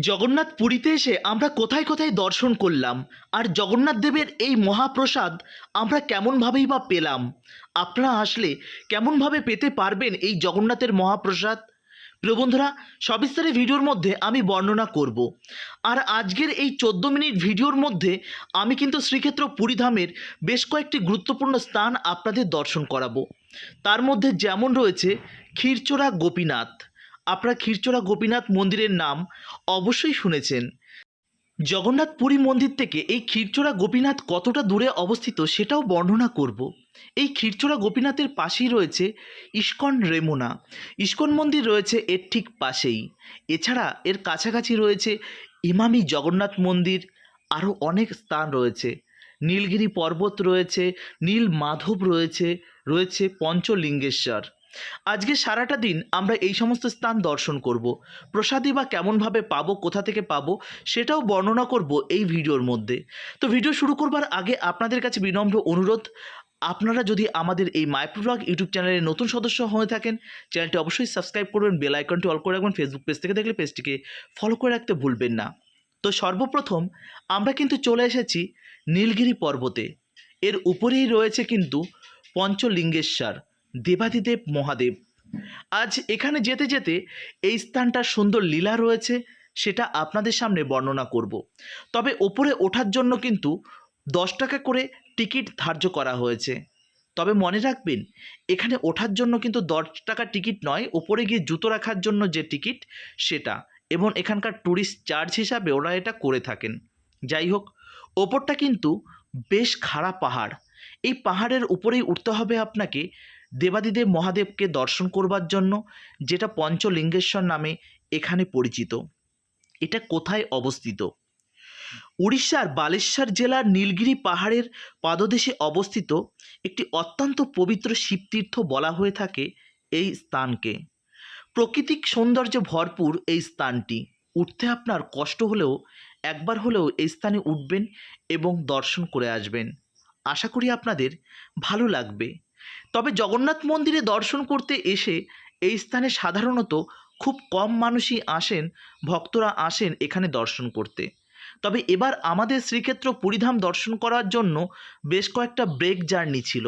জগন্নাথ পুরীতে এসে আমরা কোথায় কোথায় দর্শন করলাম, আর জগন্নাথ দেবের এই মহাপ্রসাদ আমরা কেমনভাবেই বা পেলাম। আপনারা আসলে কেমনভাবে পেতে পারবেন এই জগন্নাথের মহাপ্রসাদ? প্রিয় বন্ধুরা, সবিস্তারে ভিডিওর মধ্যে আমি বর্ণনা করব। আর আজকের এই 14 মিনিট ভিডিওর মধ্যে আমি কিন্তু শ্রীক্ষেত্র পুরীধামের বেশ কয়েকটি গুরুত্বপূর্ণ স্থান আপনাদের দর্শন করাবো। তার মধ্যে যেমন রয়েছে ক্ষীরচোরা গোপীনাথ। আপনারা ক্ষীরচোরা গোপীনাথ মন্দিরের নাম অবশ্যই শুনেছেন। জগন্নাথ পুরী মন্দির থেকে এই ক্ষীরচোরা গোপীনাথ কতটা দূরে অবস্থিত সেটাও বর্ণনা করব। এই ক্ষীরচোরা গোপীনাথের পাশেই রয়েছে ইস্কন রেমুনা। ইস্কন মন্দির রয়েছে এর ঠিক পাশেই। এছাড়া এর কাছাকাছি রয়েছে ইমামি জগন্নাথ মন্দির। আরও অনেক স্থান রয়েছে, নীলগিরি পর্বত রয়েছে, নীল মাধব রয়েছে, রয়েছে পঞ্চলিঙ্গেশ্বর। আজকে সারাটা দিন আমরা এই সমস্ত স্থান দর্শন করব। প্রসাদী বা কেমনভাবে পাবো, কোথা থেকে পাবো, সেটাও বর্ণনা করব এই ভিডিওর মধ্যে। তো ভিডিও শুরু করবার আগে আপনাদের কাছে বিনম্র অনুরোধ, আপনারা যদি আমাদের এই মাইপুর ব্লগ ইউটিউব চ্যানেলের নতুন সদস্য হয়ে থাকেন, চ্যানেলটি অবশ্যই সাবস্ক্রাইব করবেন, বেল আইকনটি অল করে রাখবেন, ফেসবুক পেজ থেকে দেখলে পেজটিকে ফলো করে রাখতে ভুলবেন না। তো সর্বপ্রথম আমরা কিন্তু চলে এসেছি নীলগিরি পর্বতে। এর উপরেই রয়েছে কিন্তু পঞ্চলিঙ্গেশ্বর, দেবাদিদেব মহাদেব। আজ এখানে যেতে যেতে এই স্থানটার সুন্দর লীলা রয়েছে, সেটা আপনাদের সামনে বর্ণনা করব। তবে ওপরে ওঠার জন্য কিন্তু 10 টাকা করে টিকিট ধার্য করা হয়েছে। তবে মনে রাখবেন, এখানে ওঠার জন্য কিন্তু 10 টাকা টিকিট নয়, ওপরে গিয়ে জুতো রাখার জন্য যে টিকিট সেটা, এবং এখানকার ট্যুরিস্ট চার্জ হিসাবে ওরা এটা করে থাকেন। যাই হোক, ওপরটা কিন্তু বেশ খাড়া পাহাড়। এই পাহাড়ের উপরেই উঠতে হবে আপনাকে দেবাদিদেব মহাদেবকে দর্শন করবার জন্য, যেটা পঞ্চলিঙ্গেশ্বর নামে এখানে পরিচিত। এটা কোথায় অবস্থিত? উড়িষ্যার বালেশ্বর জেলার নীলগিরি পাহাড়ের পাদদেশে অবস্থিত একটি অত্যন্ত পবিত্র শিবতীর্থ বলা হয়ে থাকে এই স্থানকে। প্রাকৃতিক সৌন্দর্যে ভরপুর এই স্থানটি। উঠতে আপনার কষ্ট হলেও একবার হলেও এই স্থানে উঠবেন এবং দর্শন করে আসবেন। আশা করি আপনাদের ভালো লাগবে। তবে জগন্নাথ মন্দিরে দর্শন করতে এসে এই স্থানে সাধারণত খুব কম মানুষই আসেন, ভক্তরা আসেন এখানে দর্শন করতে। তবে এবার আমাদের শ্রীক্ষেত্র পুরীধাম দর্শন করার জন্য বেশ কয়েকটা ব্রেক জার্নি ছিল,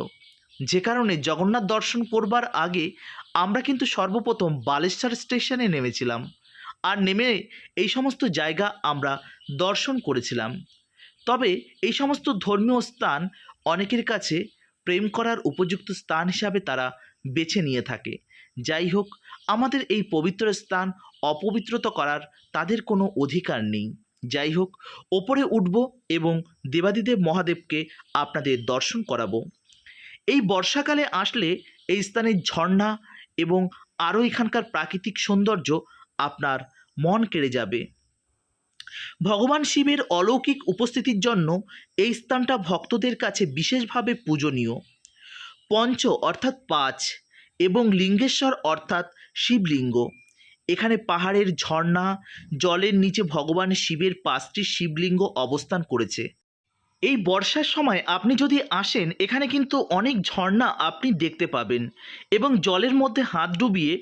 যে কারণে জগন্নাথ দর্শন করবার আগে আমরা কিন্তু সর্বপ্রথম বালেশ্বর স্টেশনে নেমেছিলাম, আর নেমে এই সমস্ত জায়গা আমরা দর্শন করেছিলাম। তবে এই সমস্ত ধর্মীয় স্থান অনেকের কাছে প্রেম করার উপযুক্ত স্থান হিসাবে তারা বেছে নিয়ে থাকে। যাই হোক, আমাদের এই পবিত্র স্থান অপবিত্রতা করার তাদের কোনো অধিকার নেই। যাই হোক, ওপরে উঠব এবং দেবাদিদেব মহাদেবকে আপনাদের দর্শন করাবো। এই বর্ষাকালে আসলে এই স্থানের ঝর্ণা এবং আরও এখানকার প্রাকৃতিক সৌন্দর্য আপনার মন কেড়ে যাবে। ভগবান শিবের অলৌকিক উপস্থিতির জন্য এই স্থানটা ভক্তদের কাছে বিশেষভাবে পূজনীয়। পঞ্চ অর্থাৎ 5 এবং লিঙ্গেশ্বর অর্থাৎ শিবলিঙ্গ। এখানে পাহাড়ের ঝর্ণা, জলের নিচে ভগবান শিবের 5টি শিবলিঙ্গ অবস্থান করেছে। এই বর্ষার সময় আপনি যদি আসেন, এখানে কিন্তু অনেক ঝর্ণা আপনি দেখতে পাবেন এবং জলের মধ্যে হাত ডুবিয়ে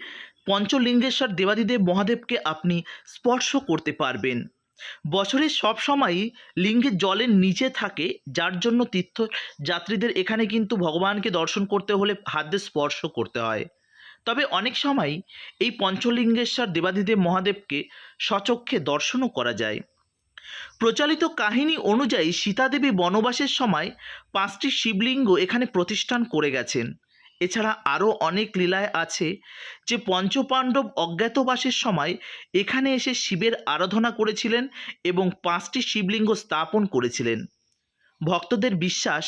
পঞ্চলিঙ্গেশ্বর দেবাদিদেব মহাদেবকে আপনি স্পর্শ করতে পারবেন। বছরের সব সময়ই লিঙ্গের জলের নিচে থাকে, যার জন্য তীর্থযাত্রীদের এখানে কিন্তু ভগবানকে দর্শন করতে হলে হাত দিয়ে স্পর্শ করতে হয়। তবে অনেক সময় এই পঞ্চলিঙ্গেশ্বর দেবাদিদেব মহাদেবকে স্বচক্ষে দর্শনও করা যায়। প্রচলিত কাহিনী অনুযায়ী সীতাদেবী বনবাসের সময় 5টি শিবলিঙ্গ এখানে প্রতিষ্ঠান করে গেছেন। এছাড়া আরও অনেক লীলায় আছে যে পঞ্চপাণ্ডব অজ্ঞাতবাসের সময় এখানে এসে শিবের আরাধনা করেছিলেন এবং 5টি শিবলিঙ্গ স্থাপন করেছিলেন। ভক্তদের বিশ্বাস,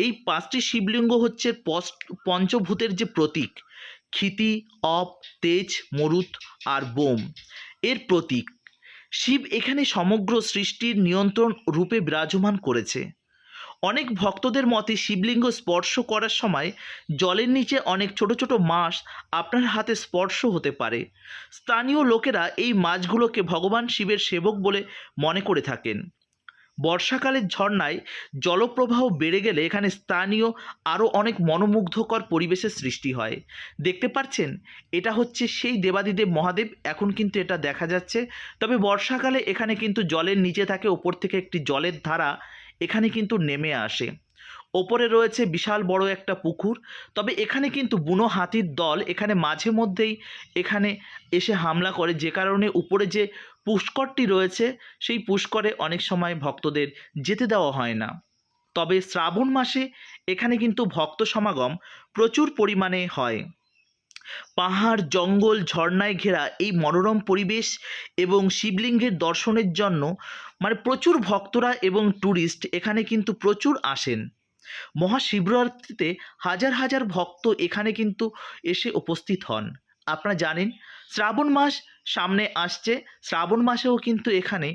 এই 5টি শিবলিঙ্গ হচ্ছে পঞ্চভূতের যে প্রতীক, ক্ষিতি, অপ, তেজ, মরুত আর বোম এর প্রতীক। শিব এখানে সমগ্র সৃষ্টির নিয়ন্ত্রণ রূপে বিরাজমান করেছে। অনেক ভক্তদের মতে শিবলিঙ্গ স্পর্শ করার সময় জলের নিচে অনেক ছোট ছোট মাছ আপনার হাতে স্পর্শ হতে পারে। স্থানীয় লোকেরা এই মাছগুলোকে ভগবান শিবের সেবক বলে মনে করে থাকেন। বর্ষাকালের ঝর্ণায় জলপ্রবাহ বেড়ে গেলে এখানে স্থানীয় আরও অনেক মনোমুগ্ধকর পরিবেশের সৃষ্টি হয়। দেখতে পাচ্ছেন এটা হচ্ছে সেই দেবাদিদেব মহাদেব, এখন কিন্তু এটা দেখা যাচ্ছে। তবে বর্ষাকালে এখানে কিন্তু জলের নিচে থাকে, ওপর থেকে একটি জলের ধারা এখানে কিন্তু নেমে আসে। ওপরে রয়েছে বিশাল বড় একটা পুকুর। তবে এখানে কিন্তু বুনো হাতির দল এখানে মাঝে মধ্যেই এখানে এসে হামলা করে, যে কারণে উপরে যে পুষ্করটি রয়েছে সেই পুষ্করে অনেক সময় ভক্তদের যেতে দেওয়া হয় না। তবে শ্রাবণ মাসে এখানে কিন্তু ভক্ত সমাগম প্রচুর পরিমাণে হয়। পাহাড়, জঙ্গল, ঝর্ণায় ঘেরা এই মনোরম পরিবেশ এবং শিবলিঙ্গের দর্শনের জন্য প্রচুর ভক্তরা এবং ট্যুরিস্ট এখানে কিন্তু প্রচুর আসেন। মহাশিবরাত্রিতে হাজার হাজার ভক্ত এখানে কিন্তু এসে উপস্থিত হন। আপনারা জানেন শ্রাবণ মাস সামনে আসছে, শ্রাবণ মাসেও কিন্তু এখানে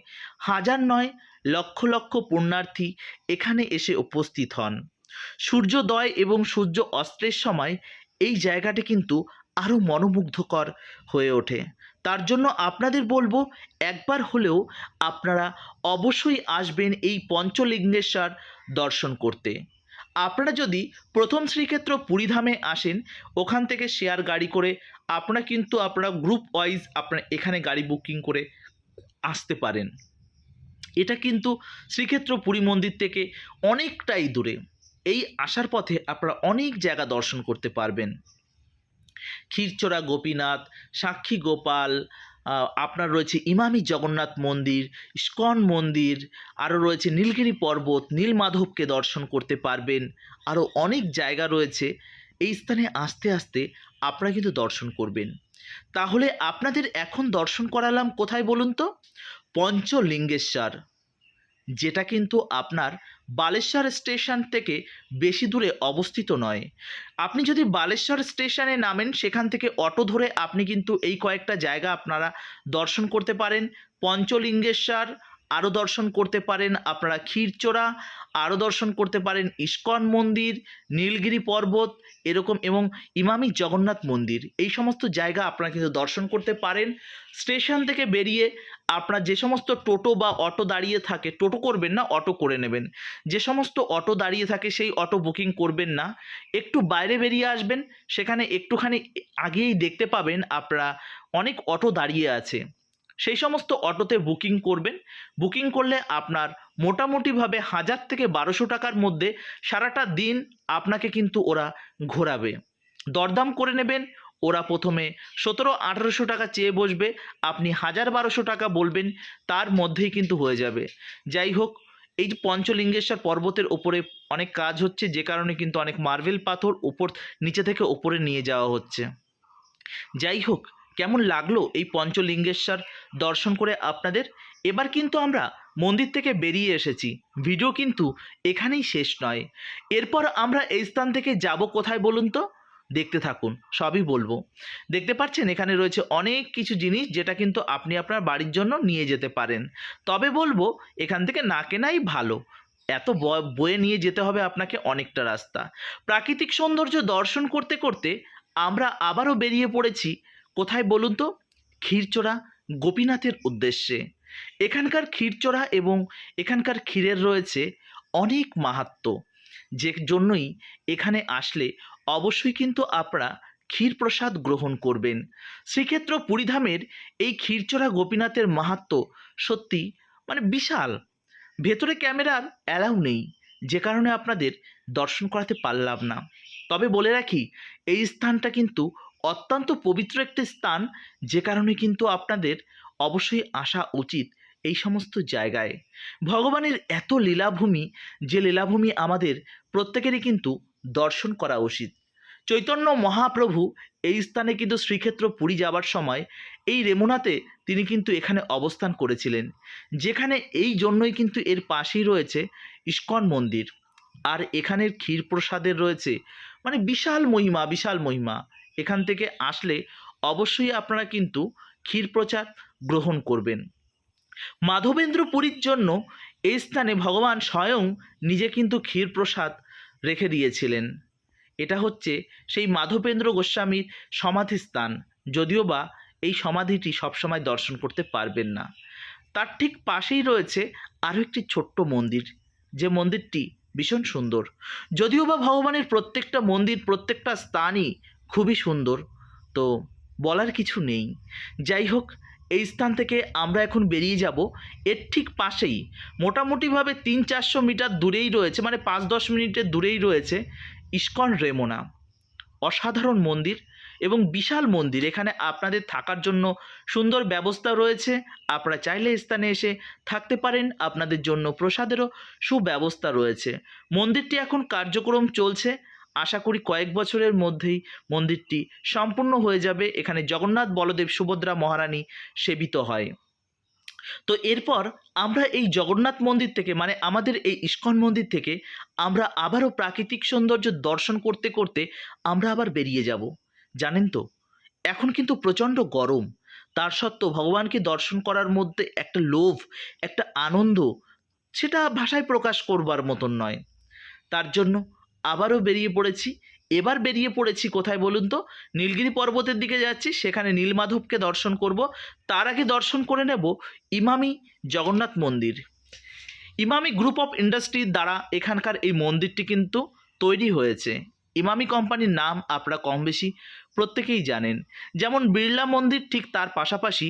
হাজার নয় লক্ষ লক্ষ পুণ্যার্থী এখানে এসে উপস্থিত হন। সূর্যোদয় এবং সূর্য অস্তের সময় এই জায়গাটি কিন্তু আরও মনোমুগ্ধকর হয়ে ওঠে। তার জন্য আপনাদের বলবো একবার হলেও আপনারা অবশ্যই আসবেন এই পঞ্চলিঙ্গেশ্বর দর্শন করতে। আপনারা যদি প্রথম শ্রীক্ষেত্র পুরীধামে আসেন, ওখান থেকে শেয়ার গাড়ি করে আপনারা গ্রুপ ওয়াইজ আপনারা এখানে গাড়ি বুকিং করে আসতে পারেন। এটা কিন্তু শ্রীক্ষেত্র পুরী মন্দির থেকে অনেকটাই দূরে। এই আসার পথে আপনারা অনেক জায়গা দর্শন করতে পারবেন। ক্ষীরচোরা গোপীনাথ, সাক্ষী গোপাল, আপনার রয়েছে ইমামি জগন্নাথ মন্দির, ইস্কন মন্দির, আরও রয়েছে নীলগিরি পর্বত, নীলমাধবকে দর্শন করতে পারবেন। আরও অনেক জায়গা রয়েছে। এই স্থানে আস্তে আস্তে আপনারা কিন্তু দর্শন করবেন। তাহলে আপনাদের এখন দর্শন করালাম কোথায় বলুন তো? পঞ্চলিঙ্গেশ্বর, যেটা কিন্তু আপনার বালেশ্বর স্টেশন থেকে বেশি দূরে অবস্থিত নয়। আপনি যদি বালেশ্বর স্টেশনে নামেন, সেখান থেকে অটো ধরে আপনি কিন্তু এই কয়েকটা জায়গা আপনারা দর্শন করতে পারেন। পঞ্চলিঙ্গেশ্বর আরও দর্শন করতে পারেন আপনারা, ক্ষীরচোরা আরও দর্শন করতে পারেন, ইস্কন মন্দির, নীলগিরি পর্বত এরকম, এবং ইমামি জগন্নাথ মন্দির, এই সমস্ত জায়গা আপনারা কিন্তু দর্শন করতে পারেন। স্টেশন থেকে বেরিয়ে আপনার যে সমস্ত টোটো বা অটো দাঁড়িয়ে থাকে, টোটো করবেন না, অটো করে নেবেন। যে সমস্ত অটো দাঁড়িয়ে থাকে সেই অটো বুকিং করবেন না, একটু বাইরে বেরিয়ে আসবেন, সেখানে একটুখানি আগেই দেখতে পাবেন আপনারা অনেক অটো দাঁড়িয়ে আছে। সেই সমস্ত অটোতে বুকিং করবেন। বুকিং করলে আপনার মোটামুটিভাবে 1000 থেকে 1200 টাকার মধ্যে সারাটা দিন আপনাকে কিন্তু ওরা ঘোরাবে। দরদাম করে নেবেন। ওরা প্রথমে 1700-1800 টাকা চেয়ে বসবে, আপনি 1000-1200 টাকা বলবেন, তার মধ্যেই কিন্তু হয়ে যাবে। যাই হোক, এই যে পঞ্চলিঙ্গেশ্বর পর্বতের ওপরে অনেক কাজ হচ্ছে, যে কারণে কিন্তু অনেক মার্বেল পাথর উপর নিচে থেকে ওপরে নিয়ে যাওয়া হচ্ছে। যাই হোক, কেমন লাগলো এই পঞ্চলিঙ্গেশ্বর দর্শন করে আপনাদের? এবার কিন্তু আমরা মন্দির থেকে বেরিয়ে এসেছি, ভিডিও কিন্তু এখানেই শেষ নয়। এরপর আমরা এই স্থান থেকে যাব কোথায় বলুন তো? দেখতে থাকুন, সবই বলবো। দেখতে পাচ্ছেন এখানে রয়েছে অনেক কিছু জিনিস, যেটা কিন্তু আপনি আপনার বাড়ির জন্য নিয়ে যেতে পারেন। তবে বলবো এখান থেকে না কেনাই ভালো, এত বয়ে নিয়ে যেতে হবে আপনাকে অনেকটা রাস্তা। প্রাকৃতিক সৌন্দর্য দর্শন করতে করতে আমরা আবারও বেরিয়ে পড়েছি কোথায় বলুন তো? ক্ষীরচোরা গোপীনাথের উদ্দেশ্যে। এখানকার ক্ষীরচোরা এবং এখানকার ক্ষীরের রয়েছে অনেক মাহাত্ম্য, যে জন্যই এখানে আসলে অবশ্যই কিন্তু আপনারা ক্ষীর প্রসাদ গ্রহণ করবেন। শ্রীক্ষেত্র পুরীধামের এই ক্ষীরচোরা গোপীনাথের মাহাত্ম্য সত্যি বিশাল। ভেতরে ক্যামেরার অ্যালাউ নেই, যে কারণে আপনাদের দর্শন করাতে পারলাম না। তবে বলে রাখি, এই স্থানটা কিন্তু অত্যন্ত পবিত্র একটি স্থান, যে কারণে কিন্তু আপনাদের অবশ্যই আসা উচিত এই সমস্ত জায়গায়। ভগবানের এত লীলাভূমি, যে লীলাভূমি আমাদের প্রত্যেকেরই কিন্তু দর্শন করা উচিত। চৈতন্য মহাপ্রভু এই স্থানে কিন্তু শ্রীক্ষেত্র পুরী যাবার সময় এই রেমুনাতে তিনি কিন্তু এখানে অবস্থান করেছিলেন, যেখানে এই জন্যই কিন্তু এর পাশেই রয়েছে ইস্কন মন্দির। আর এখানের ক্ষীর প্রসাদের রয়েছে বিশাল মহিমা, বিশাল মহিমা। এখান থেকে আসলে অবশ্যই আপনারা কিন্তু ক্ষীর প্রসাদ গ্রহণ করবেন। মাধবেন্দ্র পুরীর জন্য এই স্থানে ভগবান স্বয়ং নিজে কিন্তু ক্ষীর প্রসাদ রেখে দিয়েছিলেন। এটা হচ্ছে সেই মাধবেন্দ্র গোস্বামীর সমাধিস্থান, যদিও বা এই সমাধিটি সবসময় দর্শন করতে পারবেন না। তার ঠিক পাশেই রয়েছে আরও একটি ছোট্ট মন্দির, যে মন্দিরটি ভীষণ সুন্দর। যদিও বা ভগবানের প্রত্যেকটা মন্দির, প্রত্যেকটা স্থানই খুবই সুন্দর, তো বলার কিছু নেই। যাই হোক, এই স্থান থেকে আমরা এখন বেরিয়ে যাব। এর ঠিক পাশেই মোটামুটিভাবে 300-400 মিটার দূরেই রয়েছে, মানে 5-10 মিনিটের দূরেই রয়েছে ইস্কন রেমোনা। অসাধারণ মন্দির এবং বিশাল মন্দির। এখানে আপনাদের থাকার জন্য সুন্দর ব্যবস্থা রয়েছে। আপনারা চাইলে এই স্থানে এসে থাকতে পারেন। আপনাদের জন্য প্রসাদেরও সুব্যবস্থা রয়েছে। মন্দিরটি এখন কার্যক্রম চলছে। আশা করি কয়েক বছরের মধ্যেই মন্দিরটি সম্পূর্ণ হয়ে যাবে। এখানে জগন্নাথ, বলদেব, সুভদ্রা মহারানী সেবিত হয়। তো এরপর আমরা এই জগন্নাথ মন্দির থেকে, মানে আমাদের এই ইস্কন মন্দির থেকে আমরা আবারও প্রাকৃতিক সৌন্দর্য দর্শন করতে করতে আমরা আবার বেরিয়ে যাব। জানেন তো, এখন কিন্তু প্রচণ্ড গরম, তার সত্ত্বেও ভগবানকে দর্শন করার মধ্যে একটা লোভ, একটা আনন্দ, সেটা ভাষায় প্রকাশ করবার মতন নয়। তার জন্য আবারও বেরিয়ে পড়েছি। এবার বেরিয়ে পড়েছি কোথায় বলুন তো? নীলগিরি পর্বতের দিকে যাচ্ছি, সেখানে নীলমাধবকে দর্শন করব। তার আগে দর্শন করে নেব ইমামি জগন্নাথ মন্দির। ইমামি গ্রুপ অফ ইন্ডাস্ট্রির দ্বারা এখানকার এই মন্দিরটি কিন্তু তৈরি হয়েছে। ইমামি কোম্পানির নাম আপনারা কম বেশি প্রত্যেকেই জানেন। যেমন বিড়লা মন্দির, ঠিক তার পাশাপাশি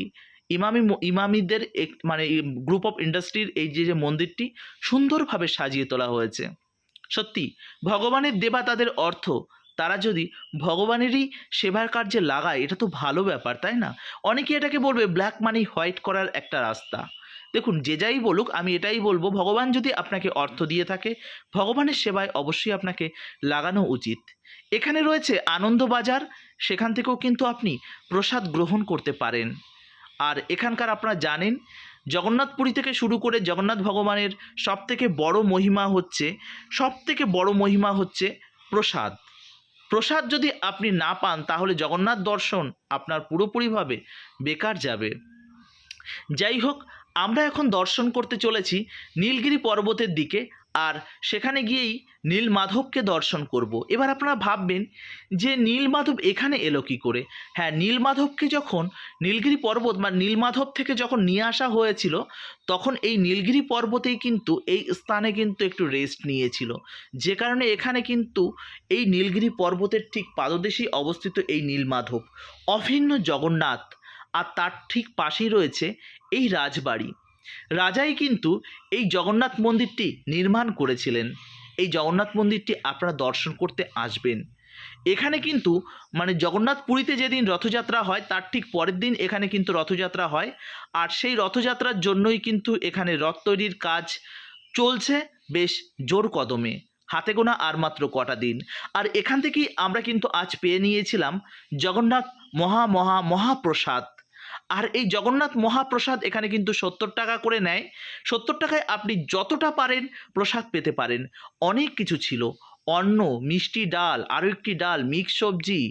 ইমামিদের মানে গ্রুপ অফ ইন্ডাস্ট্রির এই যে মন্দিরটি সুন্দরভাবে সাজিয়ে তোলা হয়েছে। সত্যি ভগবানের দেবা তাদের অর্থ, তারা যদি ভগবানেরই সেবার কার্যে লাগায়, এটা তো ভালো ব্যাপার, তাই না? অনেকে এটাকে বলবে ব্ল্যাক মানি হোয়াইট করার একটা রাস্তা। দেখুন, যে যাই বলুক, আমি এটাই বলবো, ভগবান যদি আপনাকে অর্থ দিয়ে থাকে, ভগবানের সেবায় অবশ্যই আপনাকে লাগানো উচিত। এখানে রয়েছে আনন্দবাজার, সেখান থেকেও কিন্তু আপনি প্রসাদ গ্রহণ করতে পারেন। আর এখানকার আপনারা জানেন, জগন্নাথপুরী থেকে শুরু করে জগন্নাথ ভগবানের সবথেকে বড় মহিমা হচ্ছে প্রসাদ। প্রসাদ যদি আপনি না পান, তাহলে জগন্নাথ দর্শন আপনার পুরোপুরিভাবে বেকার যাবে। যাই হোক, আমরা এখন দর্শন করতে চলেছি নীলগিরি পর্বতের দিকে, আর সেখানে গিয়েই নীলমাধবকে দর্শন করব। এবার আপনারা ভাববেন যে নীলমাধব এখানে এলো কী করে? হ্যাঁ, নীলমাধবকে যখন নীলগিরি পর্বত বা নীলমাধব থেকে যখন নিয়ে আসা হয়েছিল, তখন এই নীলগিরি পর্বতেই কিন্তু এই স্থানে কিন্তু একটু রেস্ট নিয়েছিল, যে কারণে এখানে কিন্তু এই নীলগিরি পর্বতের ঠিক পাদদেশেই অবস্থিত এই নীলমাধব, অভিন্ন জগন্নাথ। আর তার ঠিক পাশেই রয়েছে এই রাজবাড়ি। রাজাই কিন্তু এই জগন্নাথ মন্দিরটি নির্মাণ করেছিলেন। এই জগন্নাথ মন্দিরটি আপনারা দর্শন করতে আসবেন। এখানে কিন্তু মানে জগন্নাথ পুরীতে যেদিন রথযাত্রা হয়, তার ঠিক পরের দিন এখানে কিন্তু রথযাত্রা হয়। আর সেই রথযাত্রার জন্যই কিন্তু এখানে রথ তৈরির কাজ চলছে বেশ জোর কদমে। হাতে গোনা আর মাত্র কটা দিন। আর এখান থেকেই আমরা কিন্তু আজ পেয়ে নিয়েছিলাম জগন্নাথ মহাপ্রসাদ। আর এই জগন্নাথ মহাপ্রসাদ এখানে কিন্তু 70 টাকা করে নেয়। 70 টাকায় আপনি যতটা পারেন প্রসাদ পেতে পারেন। অনেক কিছু ছিল, অন্ন, মিষ্টি ডাল, আরও একটি ডাল, মিক্স সবজি,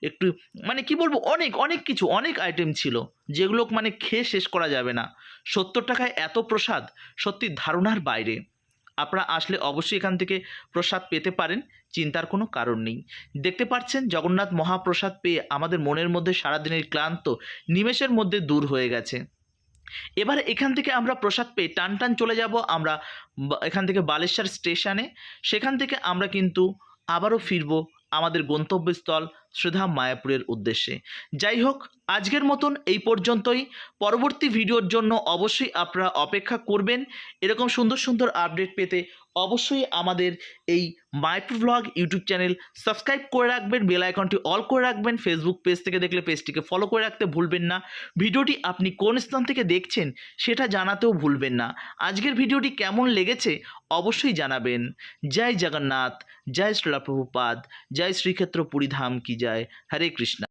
একটু মানে কি বলবো, অনেক কিছু, অনেক আইটেম ছিল, যেগুলো মানে খেয়ে শেষ করা যাবে না। 70 টাকায় এত প্রসাদ সত্যি ধারণার বাইরে। আপনারা আসলে অবশ্যই এখান থেকে প্রসাদ পেতে পারেন, চিন্তার কোনো কারণ নেই। দেখতে পাচ্ছেন জগন্নাথ মহাপ্রসাদ পেয়ে আমাদের মনের মধ্যে সারাদিনের ক্লান্ত নিমেষের মধ্যে দূর হয়ে গেছে। এবার এখান থেকে আমরা প্রসাদ পেয়ে টান চলে যাব আমরা এখান থেকে বালেশ্বর স্টেশনে। সেখান থেকে আমরা কিন্তু আবারও ফিরব আমাদের গন্তব্যস্থল শ্রীধাম মায়াপুরের উদ্দেশ্যে। যাই হোক, আজকের মতন এই পর্যন্তই। পরবর্তী ভিডিওর জন্য অবশ্যই আপনারা অপেক্ষা করবেন। এরকম সুন্দর সুন্দর আপডেট পেতে অবশ্যই আমাদের এই Mayapur blog YouTube channel subscribe করে রাখবেন, বেল আইকনটি অল করে রাখবেন। ফেসবুক পেজ থেকে দেখলে পেজটিকে ফলো করে রাখতে ভুলবেন না। ভিডিওটি আপনি কোন স্থান থেকে দেখছেন সেটা জানাতেও ভুলবেন না। আজকের ভিডিওটি কেমন লেগেছে অবশ্যই জানাবেন। জয় জগন্নাথ, জয় শ্রীলা প্রভুপাদ, জয় শ্রীক্ষেত্র পুরীধাম কি জয়। হরে কৃষ্ণ।